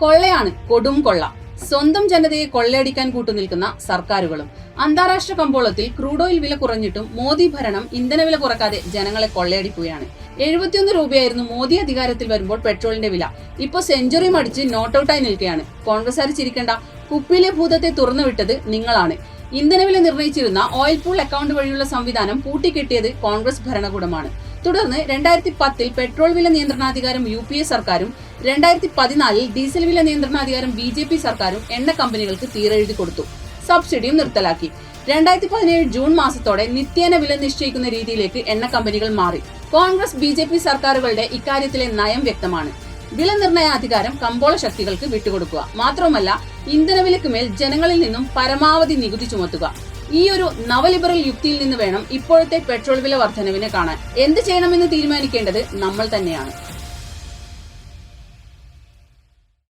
കൊള്ളയാണ് കൊടും കൊള്ള. സ്വന്തം ജനതയെ കൊള്ളയടിക്കാൻ കൂട്ടുനിൽക്കുന്ന സർക്കാരുകളും. അന്താരാഷ്ട്ര കമ്പോളത്തിൽ ക്രൂഡ് ഓയിൽ വില കുറഞ്ഞിട്ടും മോദി ഭരണം ഇന്ധനവില കുറക്കാതെ ജനങ്ങളെ കൊള്ളയടിക്കുകയാണ്. 71 രൂപയായിരുന്നു മോദി അധികാരത്തിൽ വരുമ്പോൾ പെട്രോളിന്റെ വില. ഇപ്പൊ സെഞ്ചുറിയും അടിച്ച് നോട്ടൌട്ടായി നിൽക്കുകയാണ്. കോൺഗ്രസ്സുകാർ ചിരിക്കണ്ട, കുപ്പിയിലെ ഭൂതത്തെ തുറന്നുവിട്ടത് നിങ്ങളാണ്. ഇന്ധനവില നിർണയിച്ചിരുന്ന ഓയിൽ പൂൾ അക്കൗണ്ട് വഴിയുള്ള സംവിധാനം പൂട്ടിക്കെട്ടിയത് കോൺഗ്രസ് ഭരണകൂടമാണ്. തുടർന്ന് 2010 പെട്രോൾ വില നിയന്ത്രണാധികാരം UPA സർക്കാരും 2014 ഡീസൽ വില നിയന്ത്രണാധികാരം BJP സർക്കാരും എണ്ണ കമ്പനികൾക്ക് തീരെഴുതി കൊടുത്തു. സബ്സിഡിയും നിർത്തലാക്കി. 2017 ജൂൺ മാസത്തോടെ നിത്യേന വില നിശ്ചയിക്കുന്ന രീതിയിലേക്ക് എണ്ണ കമ്പനികൾ മാറി. കോൺഗ്രസ് BJP സർക്കാരുകളുടെ ഇക്കാര്യത്തിലെ നയം വ്യക്തമാണ്. വില നിർണയാധികാരം കമ്പോള ശക്തികൾക്ക് വിട്ടുകൊടുക്കുക. മാത്രമല്ല, ഇന്ധനവിലയ്ക്ക് മേൽ ജനങ്ങളിൽ നിന്നും പരമാവധി നികുതി ചുമത്തുക. ഈ ഒരു നവലിബറൽ യുക്തിയിൽ നിന്ന് വേണം ഇപ്പോഴത്തെ പെട്രോൾ വില വർധനവിനെ കാണാൻ. എന്ത് ചെയ്യണമെന്ന് തീരുമാനിക്കേണ്ടത് നമ്മൾ തന്നെയാണ്.